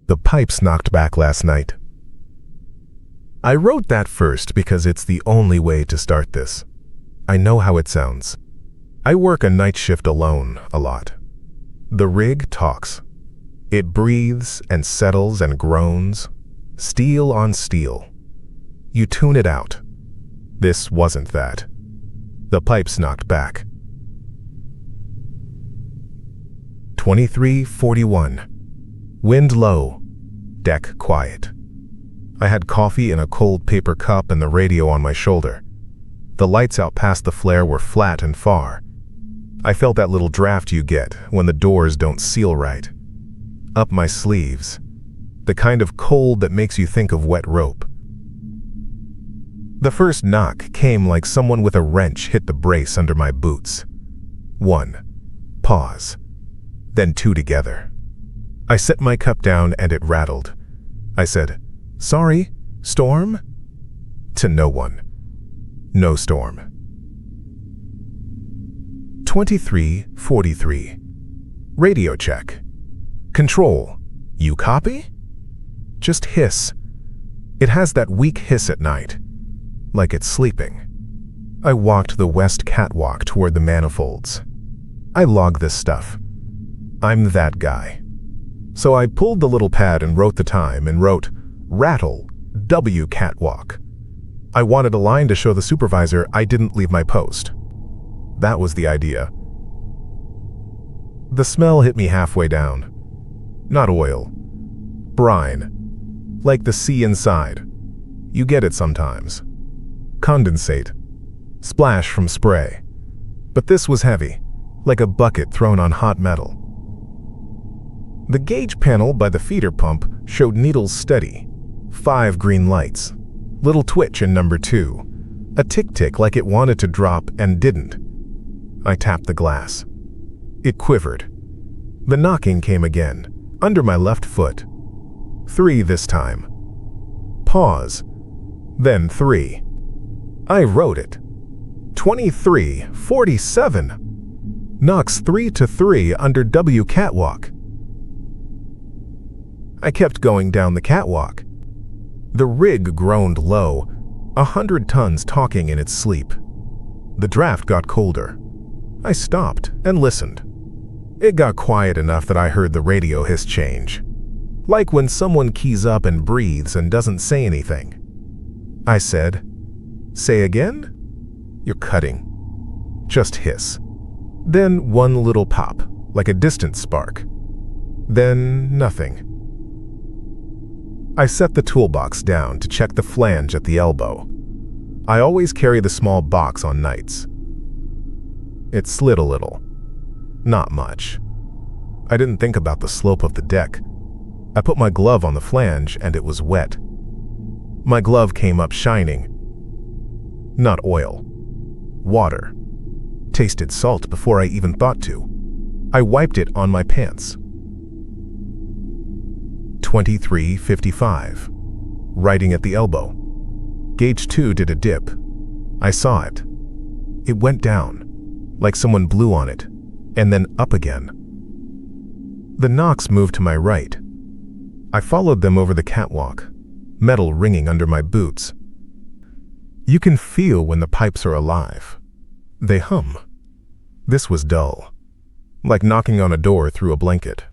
The pipes knocked back last night. I wrote that first because it's the only way to start this. I know how it sounds. I work a night shift alone a lot. The rig talks. It breathes and settles and groans, steel on steel. You tune it out. This wasn't that. The pipes knocked back. 23:41. Wind low. Deck quiet. I had coffee in a cold paper cup and the radio on my shoulder. The lights out past the flare were flat and far. I felt that little draft you get when the doors don't seal right. Up my sleeves. The kind of cold that makes you think of wet rope. The first knock came like someone with a wrench hit the brace under my boots. 1. Pause. Then 2 together. I set my cup down and it rattled. I said, "Sorry, storm?" To no one. No storm. 23:43. Radio check. Control. You copy? Just hiss. It has that weak hiss at night, like it's sleeping. I walked the west catwalk toward the manifolds. I log this stuff. I'm that guy. So I pulled the little pad and wrote the time and wrote, "Rattle, W catwalk." I wanted a line to show the supervisor I didn't leave my post. That was the idea. The smell hit me halfway down. Not oil. Brine. Like the sea inside. You get it sometimes. Condensate. Splash from spray. But this was heavy, like a bucket thrown on hot metal. The gauge panel by the feeder pump showed needles steady. 5 green lights. Little twitch in number 2. A tick-tick like it wanted to drop and didn't. I tapped the glass. It quivered. The knocking came again, under my left foot. 3 this time. Pause. Then 3. I wrote it. 23:47. Knocks 3 to 3 under W catwalk. I kept going down the catwalk. The rig groaned low, 100 tons talking in its sleep. The draft got colder. I stopped and listened. It got quiet enough that I heard the radio hiss change. Like when someone keys up and breathes and doesn't say anything. I said, "Say again?" "You're cutting." Just hiss. Then one little pop, like a distant spark. Then nothing. I set the toolbox down to check the flange at the elbow. I always carry the small box on nights. It slid a little. Not much. I didn't think about the slope of the deck. I put my glove on the flange and it was wet. My glove came up shining. Not oil. Water. Tasted salt before I even thought to. I wiped it on my pants. 23:55. Writing at the elbow. Gauge 2 did a dip. I saw it. It went down, like someone blew on it, and then up again. The knocks moved to my right. I followed them over the catwalk, metal ringing under my boots. You can feel when the pipes are alive. They hum. This was dull, like knocking on a door through a blanket.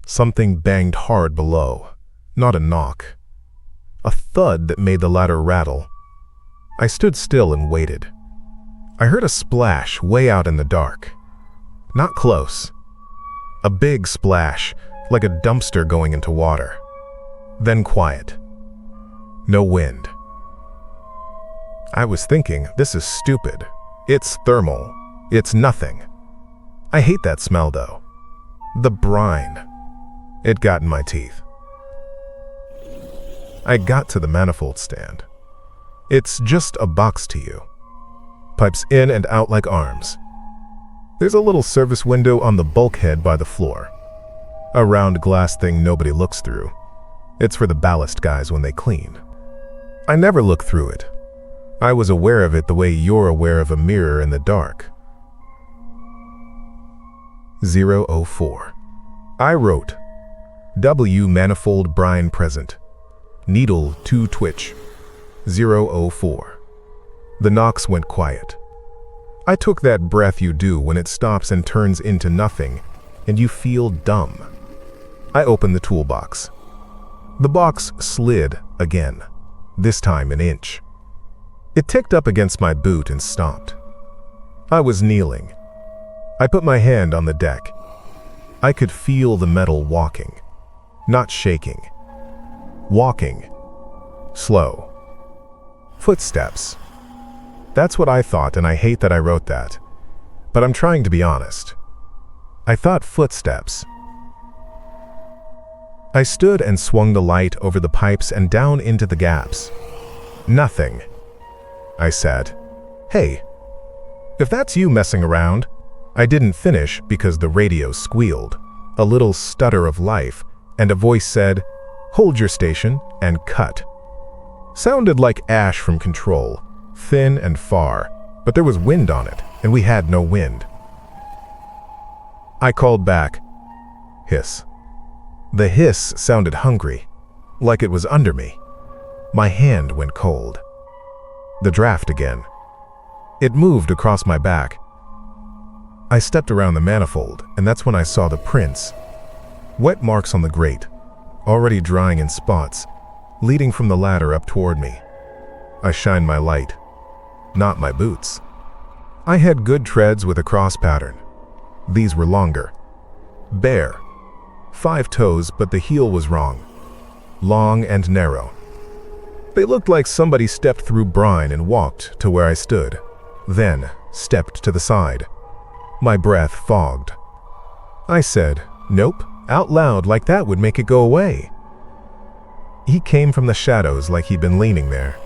Something banged hard below, not a knock. A thud that made the ladder rattle. I stood still and waited. I heard a splash way out in the dark. Not close. A big splash, like a dumpster going into water. Then quiet. No wind. I was thinking, this is stupid. It's thermal. It's nothing. I hate that smell though. The brine. It got in my teeth. I got to the manifold stand. It's just a box to you. Pipes in and out like arms. There's a little service window on the bulkhead by the floor. A round glass thing nobody looks through. It's for the ballast guys when they clean. I never look through it. I was aware of it the way you're aware of a mirror in the dark. 004. I wrote, W manifold brine present. Needle 2 twitch. 004. The knocks went quiet. I took that breath you do when it stops and turns into nothing, and you feel dumb. I opened the toolbox. The box slid again, this time an inch. It ticked up against my boot and stopped. I was kneeling. I put my hand on the deck. I could feel the metal walking, not shaking. Walking. Slow. Footsteps. That's what I thought, and I hate that I wrote that. But I'm trying to be honest. I thought footsteps. I stood and swung the light over the pipes and down into the gaps. Nothing. I said, "Hey, if that's you messing around." I didn't finish because the radio squealed, a little stutter of life, and a voice said, "Hold your station," and cut. Sounded like ash from Control, thin and far, but there was wind on it, and we had no wind. I called back. Hiss. The hiss sounded hungry, like it was under me. My hand went cold. The draft again. It moved across my back. I stepped around the manifold, and that's when I saw the prints. Wet marks on the grate, already drying in spots, leading from the ladder up toward me. I shined my light, not my boots. I had good treads with a cross pattern. These were longer. Bare. 5 toes, but the heel was wrong. Long and narrow. They looked like somebody stepped through brine and walked to where I stood, then stepped to the side. My breath fogged. I said, "Nope," out loud like that would make it go away. He came from the shadows like he'd been leaning there.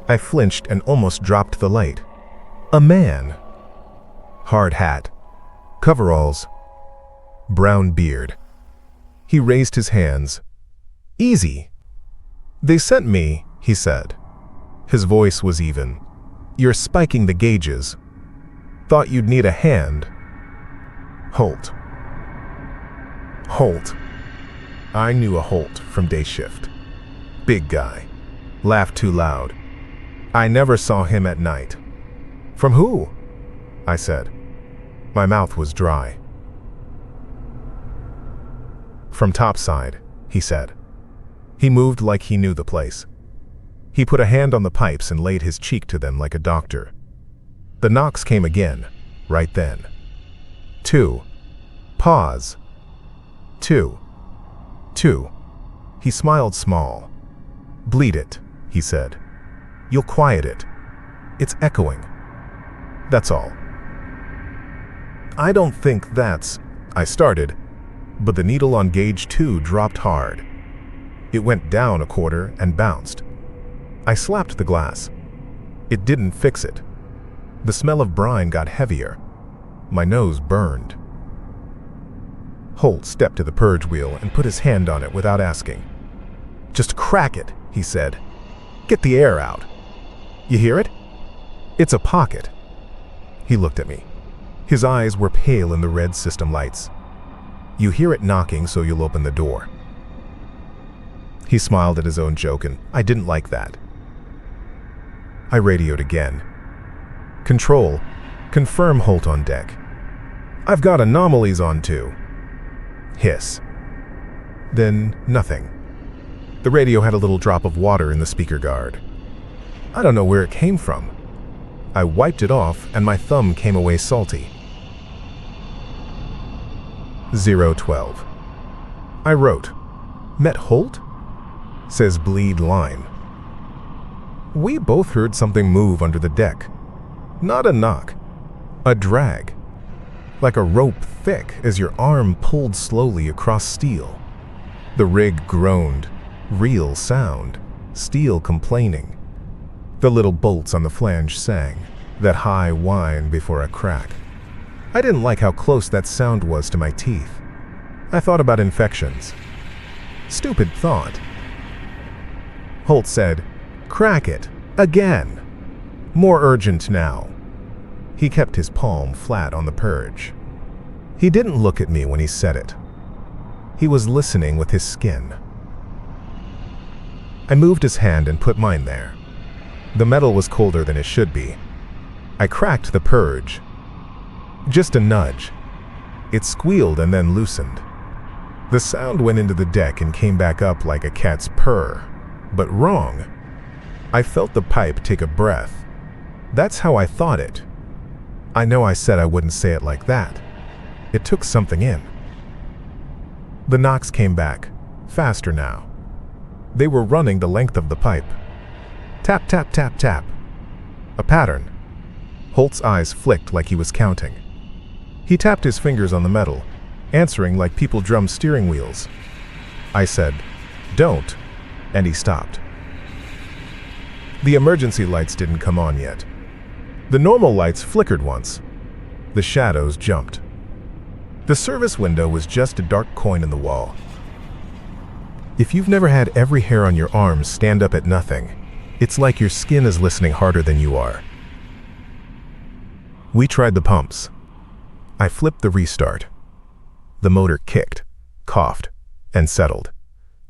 I flinched and almost dropped the light. A man. Hard hat. Coveralls. Brown beard. He raised his hands. "Easy." "They sent me," he said. His voice was even. "You're spiking the gauges. Thought you'd need a hand." Holt. Holt. I knew a Holt from day shift. Big guy. Laughed too loud. I never saw him at night. "From who?" I said. My mouth was dry. "From topside," he said. He moved like he knew the place. He put a hand on the pipes and laid his cheek to them like a doctor. The knocks came again, right then. 2. Pause. 2. 2. He smiled small. "Bleed it," he said. "You'll quiet it. It's echoing. That's all." "I don't think that's," I started, but the needle on gauge 2 dropped hard. It went down a quarter and bounced. I slapped the glass. It didn't fix it. The smell of brine got heavier. My nose burned. Holt stepped to the purge wheel and put his hand on it without asking. "Just crack it," he said. "Get the air out. You hear it? It's a pocket." He looked at me. His eyes were pale in the red system lights. "You hear it knocking, so you'll open the door." He smiled at his own joke, and I didn't like that. I radioed again. "Control, confirm Holt on deck. I've got anomalies on too." Hiss. Then nothing. The radio had a little drop of water in the speaker guard. I don't know where it came from. I wiped it off and my thumb came away salty. 012. I wrote, "Met Holt?" Says bleed lime. We both heard something move under the deck. Not a knock. A drag. Like a rope thick as your arm pulled slowly across steel. The rig groaned. Real sound. Steel complaining. The little bolts on the flange sang. That high whine before a crack. I didn't like how close that sound was to my teeth. I thought about infections. Stupid thought. Holt said, "Crack it. Again. More urgent now." He kept his palm flat on the purge. He didn't look at me when he said it. He was listening with his skin. I moved his hand and put mine there. The metal was colder than it should be. I cracked the purge. Just a nudge. It squealed and then loosened. The sound went into the deck and came back up like a cat's purr, but wrong. I felt the pipe take a breath. That's how I thought it. I know I said I wouldn't say it like that. It took something in. The knocks came back, faster now. They were running the length of the pipe. Tap, tap, tap, tap. A pattern. Holt's eyes flicked like he was counting. He tapped his fingers on the metal, answering like people drum steering wheels. I said, "Don't," and he stopped. The emergency lights didn't come on yet. The normal lights flickered once. The shadows jumped. The service window was just a dark coin in the wall. If you've never had every hair on your arms stand up at nothing, it's like your skin is listening harder than you are. We tried the pumps. I flipped the restart. The motor kicked, coughed, and settled.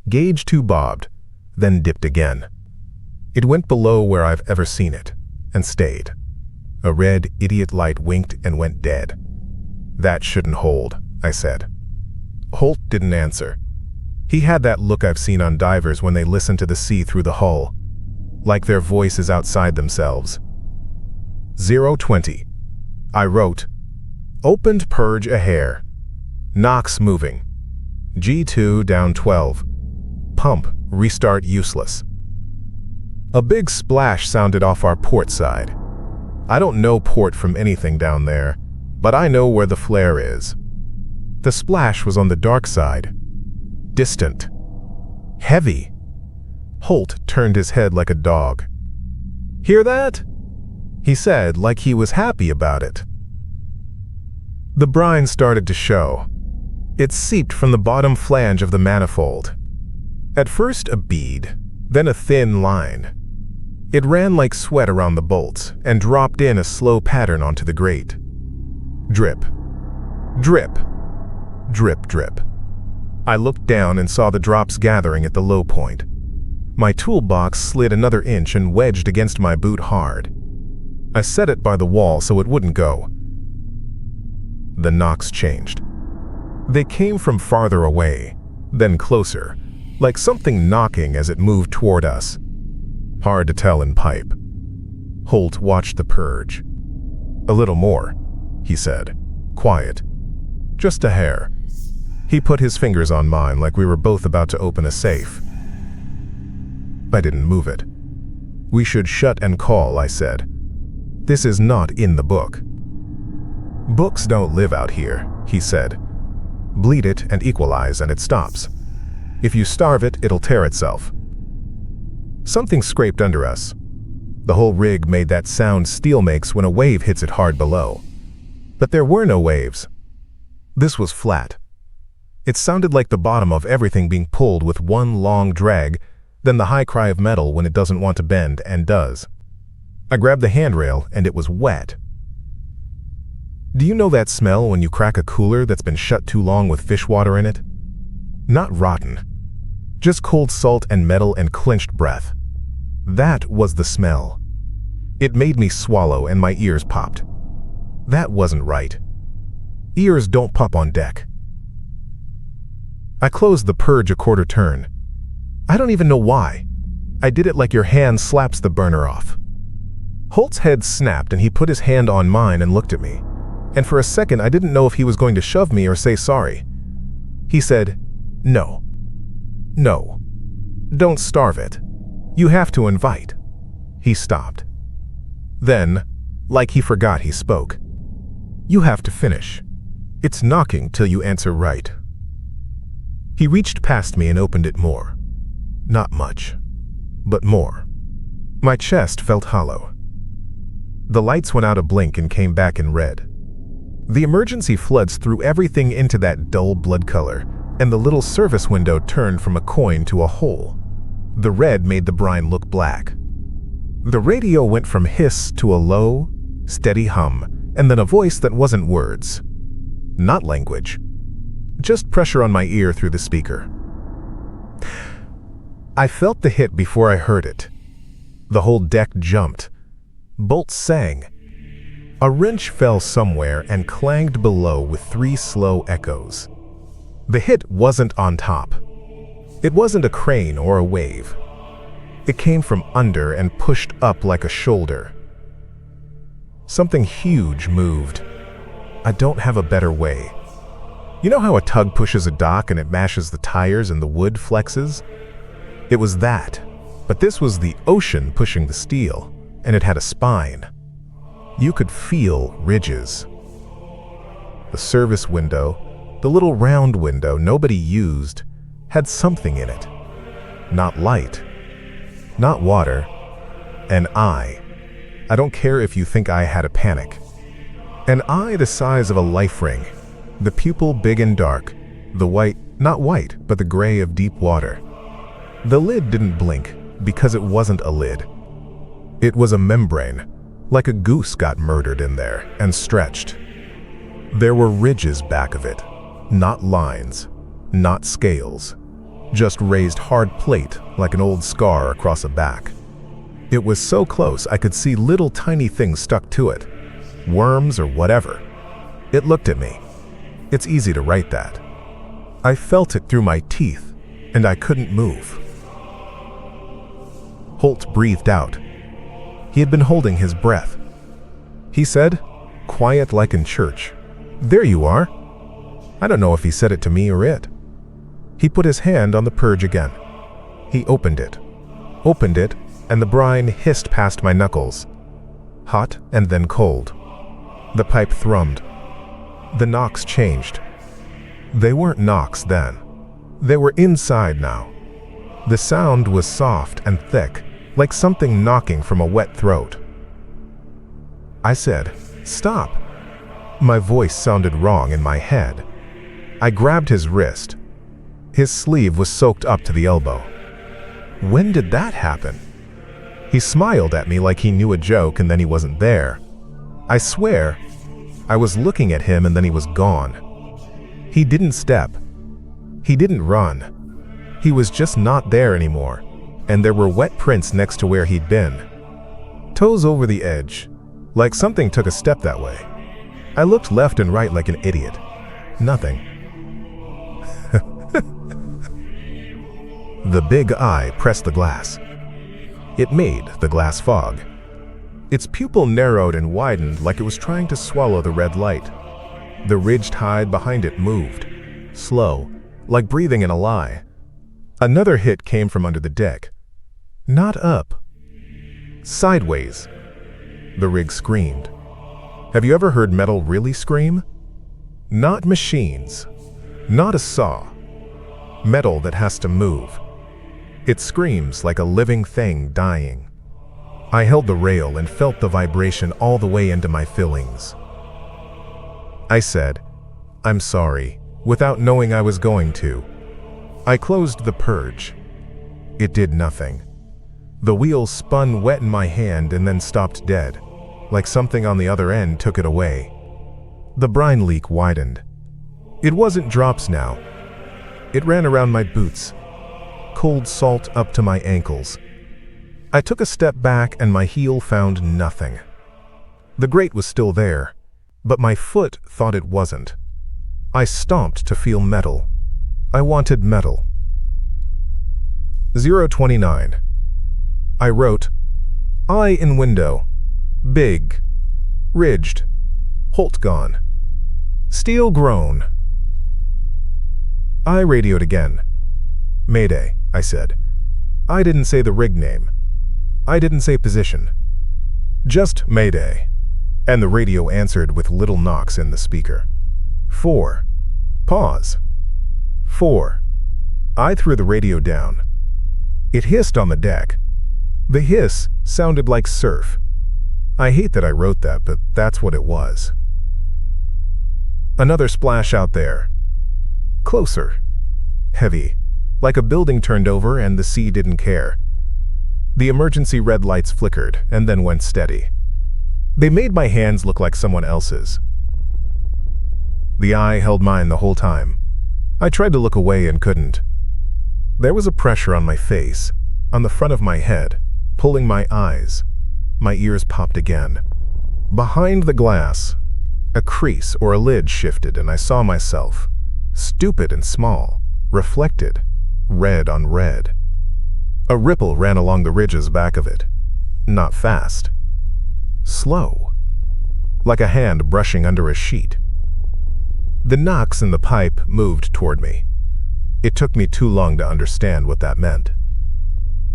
Gauge 2 bobbed, then dipped again. It went below where I've ever seen it, and stayed. A red idiot light winked and went dead. "That shouldn't hold," I said. Holt didn't answer. He had that look I've seen on divers when they listen to the sea through the hull, like their voice is outside themselves. 020. I wrote, "Opened purge a hair. Knocks moving. G2 down 12. Pump restart useless." A big splash sounded off our port side. I don't know port from anything down there, but I know where the flare is. The splash was on the dark side. Distant. Heavy. Holt turned his head like a dog. "Hear that?" he said, like he was happy about it. The brine started to show. It seeped from the bottom flange of the manifold. At first a bead, then a thin line. It ran like sweat around the bolts and dropped in a slow pattern onto the grate. Drip. Drip. Drip, drip. I looked down and saw the drops gathering at the low point. My toolbox slid another inch and wedged against my boot hard. I set it by the wall so it wouldn't go. The knocks changed. They came from farther away, then closer, like something knocking as it moved toward us. Hard to tell in pipe. Holt watched the purge. "A little more," he said. "Quiet. Just a hair." He put his fingers on mine like we were both about to open a safe. I didn't move it. "We should shut and call," I said. "This is not in the book." "Books don't live out here," he said. "Bleed it and equalize and it stops. If you starve it, it'll tear itself." Something scraped under us. The whole rig made that sound steel makes when a wave hits it hard below. But there were no waves. This was flat. It sounded like the bottom of everything being pulled with one long drag, then the high cry of metal when it doesn't want to bend and does. I grabbed the handrail and it was wet. Do you know that smell when you crack a cooler that's been shut too long with fish water in it? Not rotten. Just cold salt and metal and clenched breath. That was the smell. It made me swallow and my ears popped. That wasn't right. Ears don't pop on deck. I closed the purge a quarter turn. I don't even know why. I did it like your hand slaps the burner off. Holt's head snapped and he put his hand on mine and looked at me. And for a second I didn't know if he was going to shove me or say sorry. He said, "No. No. Don't starve it. You have to invite." He stopped. Then, like he forgot he spoke, "You have to finish. It's knocking till you answer right." He reached past me and opened it more. Not much, but more. My chest felt hollow. The lights went out a blink and came back in red. The emergency floods threw everything into that dull blood color, and the little service window turned from a coin to a hole. The red made the brine look black. The radio went from hiss to a low, steady hum, and then a voice that wasn't words. Not language. just pressure on my ear through the speaker. I felt the hit before I heard it. The whole deck jumped. Bolts sang. A wrench fell somewhere and clanged below with 3 slow echoes. The hit wasn't on top. It wasn't a crane or a wave. It came from under and pushed up like a shoulder. Something huge moved. I don't have a better way. You know how a tug pushes a dock and it mashes the tires and the wood flexes? It was that, but this was the ocean pushing the steel, and it had a spine. You could feel ridges. The service window, the little round window nobody used, had something in it. Not light, not water, an eye. I don't care if you think I had a panic. An eye the size of a life ring, the pupil big and dark, the white, not white, but the gray of deep water. The lid didn't blink because it wasn't a lid. It was a membrane, like a goose got murdered in there and stretched. There were ridges back of it, not lines, not scales, just raised hard plate like an old scar across a back. It was so close I could see little tiny things stuck to it, worms or whatever. It looked at me. It's easy to write that. I felt it through my teeth, and I couldn't move. Holt breathed out. He had been holding his breath. He said, quiet like in church, "There you are." I don't know if he said it to me or it. He put his hand on the purge again. He opened it, and the brine hissed past my knuckles. Hot and then cold. The pipe thrummed. The knocks changed. They weren't knocks then. They were inside now. The sound was soft and thick, like something knocking from a wet throat. I said, "Stop." My voice sounded wrong in my head. I grabbed his wrist. His sleeve was soaked up to the elbow. When did that happen? He smiled at me like he knew a joke and then he wasn't there. I swear, I was looking at him and then he was gone. He didn't step. He didn't run. He was just not there anymore, and there were wet prints next to where he'd been. Toes over the edge, like something took a step that way. I looked left and right like an idiot. Nothing. The big eye pressed the glass. It made the glass fog. Its pupil narrowed and widened like it was trying to swallow the red light. The ridged hide behind it moved, slow, like breathing in a lie. Another hit came from under the deck. Not up. Sideways. The rig screamed. Have you ever heard metal really scream? Not machines. Not a saw. Metal that has to move. It screams like a living thing dying. I held the rail and felt the vibration all the way into my fillings. I said, "I'm sorry," without knowing I was going to. I closed the purge. It did nothing. The wheel spun wet in my hand and then stopped dead, like something on the other end took it away. The brine leak widened. It wasn't drops now. It ran around my boots, cold salt up to my ankles. I took a step back and my heel found nothing. The grate was still there, but my foot thought it wasn't. I stomped to feel metal. I wanted metal. 029. I wrote, eye in window, big, ridged, Holt gone, steel groan. I radioed again. Mayday, I said. I didn't say the rig name. I didn't say position. Just Mayday. And the radio answered with little knocks in the speaker. 4. Pause. 4. I threw the radio down. It hissed on the deck. The hiss sounded like surf. I hate that I wrote that, but that's what it was. Another splash out there. Closer. Heavy. Like a building turned over and the sea didn't care. The emergency red lights flickered and then went steady. They made my hands look like someone else's. The eye held mine the whole time. I tried to look away and couldn't. There was a pressure on my face, on the front of my head, pulling my eyes. My ears popped again. Behind the glass, a crease or a lid shifted and I saw myself, stupid and small, reflected, red on red. A ripple ran along the ridges back of it. Not fast. Slow. Like a hand brushing under a sheet. The knocks in the pipe moved toward me. It took me too long to understand what that meant.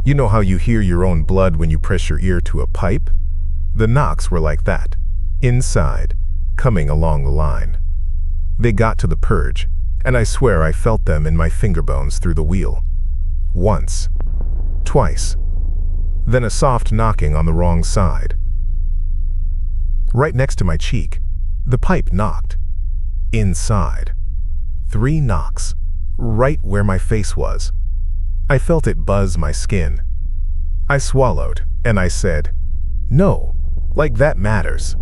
You know how you hear your own blood when you press your ear to a pipe? The knocks were like that, inside, coming along the line. They got to the purge, and I swear I felt them in my finger bones through the wheel. Once. Twice. Then a soft knocking on the wrong side. Right next to my cheek, the pipe knocked. Inside. 3 knocks, right where my face was. I felt it buzz my skin. I swallowed, and I said, "No, like that matters."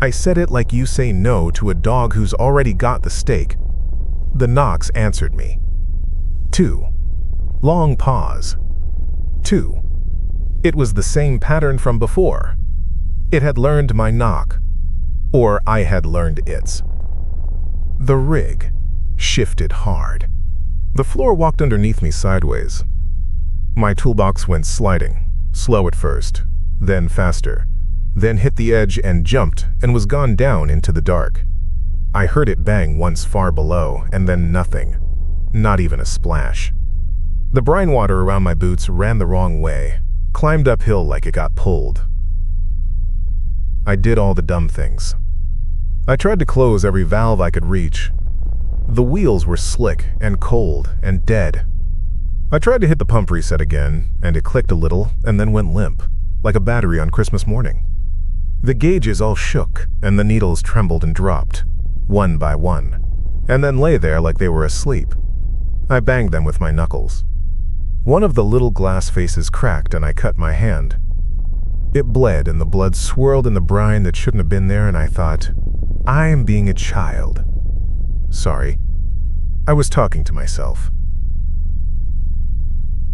I said it like you say no to a dog who's already got the steak. The knocks answered me. 2. Long pause. 2. It was the same pattern from before. It had learned my knock, or I had learned its. The rig shifted hard. The floor walked underneath me sideways. My toolbox went sliding, slow at first, then faster, then hit the edge and jumped and was gone down into the dark. I heard it bang once far below and then nothing, not even a splash. The brine water around my boots ran the wrong way, climbed uphill like it got pulled. I did all the dumb things. I tried to close every valve I could reach. The wheels were slick and cold and dead. I tried to hit the pump reset again, and it clicked a little and then went limp, like a battery on Christmas morning. The gauges all shook, and the needles trembled and dropped, one by one, and then lay there like they were asleep. I banged them with my knuckles. One of the little glass faces cracked and I cut my hand. It bled and the blood swirled in the brine that shouldn't have been there, and I thought, I am being a child. Sorry. I was talking to myself.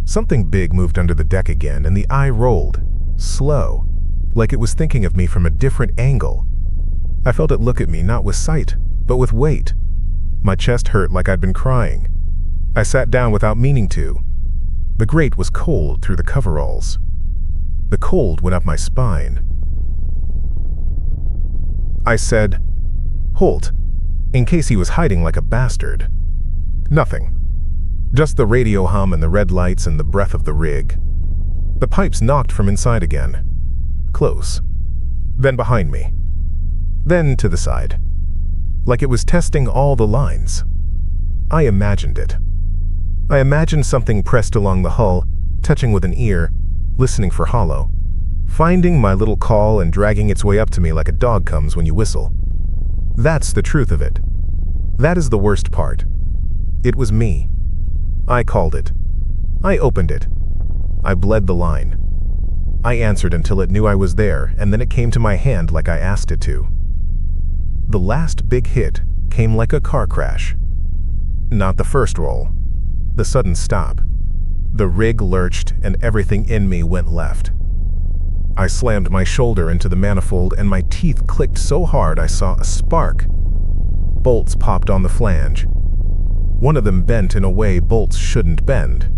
Something big moved under the deck again, and the eye rolled, slow, like it was thinking of me from a different angle. I felt it look at me not with sight, but with weight. My chest hurt like I'd been crying. I sat down without meaning to. The grate was cold through the coveralls. The cold went up my spine. I said, "Holt," in case he was hiding like a bastard. Nothing. Just the radio hum and the red lights and the breath of the rig. The pipes knocked from inside again. Close. Then behind me. Then to the side. Like it was testing all the lines. I imagined it. I imagined something pressed along the hull, touching with an ear, listening for hollow, finding my little call and dragging its way up to me like a dog comes when you whistle. That's the truth of it. That is the worst part. It was me. I called it. I opened it. I bled the line. I answered until it knew I was there, and then it came to my hand like I asked it to. The last big hit came like a car crash. Not the first roll. The sudden stop. The rig lurched and everything in me went left. I slammed my shoulder into the manifold and my teeth clicked so hard I saw a spark. Bolts popped on the flange. One of them bent in a way bolts shouldn't bend.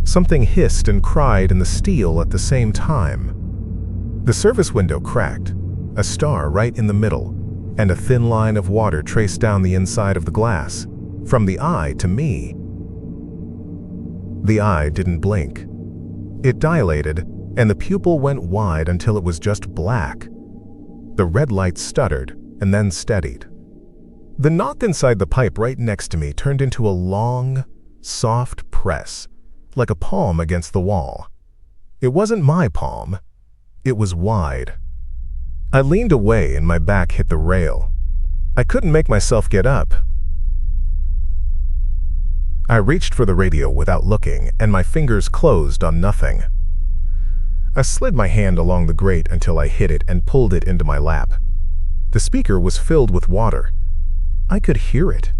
Something hissed and cried in the steel at the same time. The service window cracked, a star right in the middle, and a thin line of water traced down the inside of the glass, from the eye to me. The eye didn't blink. It dilated, and the pupil went wide until it was just black. The red light stuttered and then steadied. The knock inside the pipe right next to me turned into a long, soft press, like a palm against the wall. It wasn't my palm. It was wide. I leaned away and my back hit the rail. I couldn't make myself get up. I reached for the radio without looking, and my fingers closed on nothing. I slid my hand along the grate until I hit it and pulled it into my lap. The speaker was filled with water. I could hear it.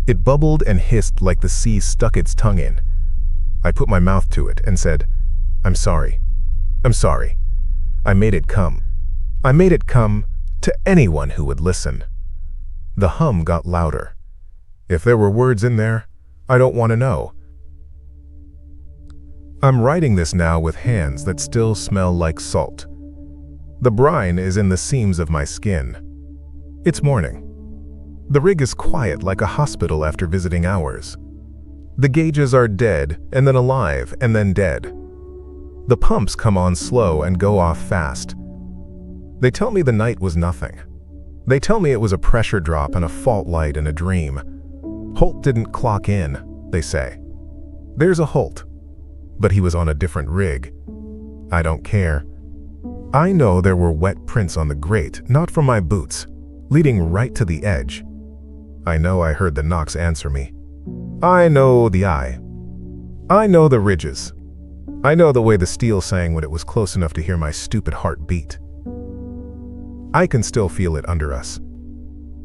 It bubbled and hissed like the sea stuck its tongue in. I put my mouth to it and said, "I'm sorry. I'm sorry. I made it come. I made it come to anyone who would listen." The hum got louder. If there were words in there, I don't want to know. I'm writing this now with hands that still smell like salt. The brine is in the seams of my skin. It's morning. The rig is quiet like a hospital after visiting hours. The gauges are dead, and then alive, and then dead. The pumps come on slow and go off fast. They tell me the night was nothing. They tell me it was a pressure drop and a fault light in a dream. Holt didn't clock in, they say. There's a Holt, but he was on a different rig. I don't care. I know there were wet prints on the grate, not from my boots, leading right to the edge. I know I heard the knocks answer me. I know the eye. I know the ridges. I know the way the steel sang when it was close enough to hear my stupid heart beat. I can still feel it under us.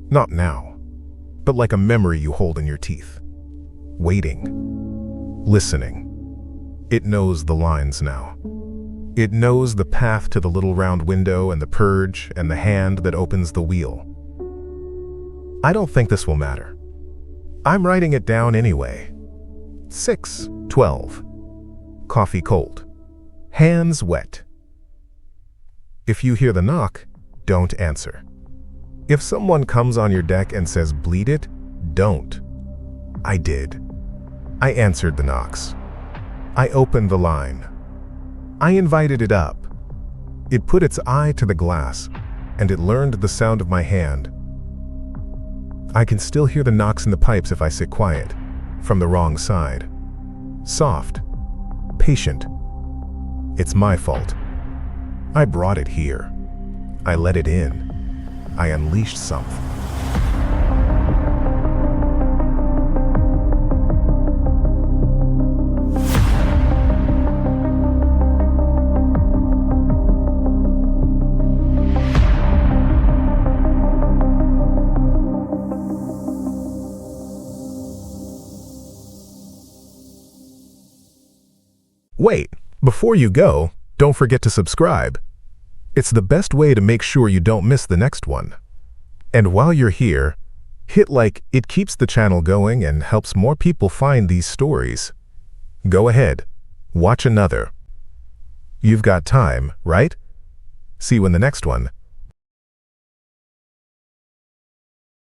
Not now, but like a memory you hold in your teeth. Waiting. Listening. It knows the lines now. It knows the path to the little round window and the purge and the hand that opens the wheel. I don't think this will matter. I'm writing it down anyway. 6:12. Coffee cold. Hands wet. If you hear the knock, don't answer. If someone comes on your deck and says bleed it, don't. I did. I answered the knocks. I opened the line. I invited it up. It put its eye to the glass, and it learned the sound of my hand. I can still hear the knocks in the pipes if I sit quiet, from the wrong side. Soft, patient. It's my fault. I brought it here. I let it in. I unleashed something. Wait, before you go, don't forget to subscribe. It's the best way to make sure you don't miss the next one. And while you're here, hit like. It keeps the channel going and helps more people find these stories. Go ahead, watch another. You've got time, right? See you in the next one.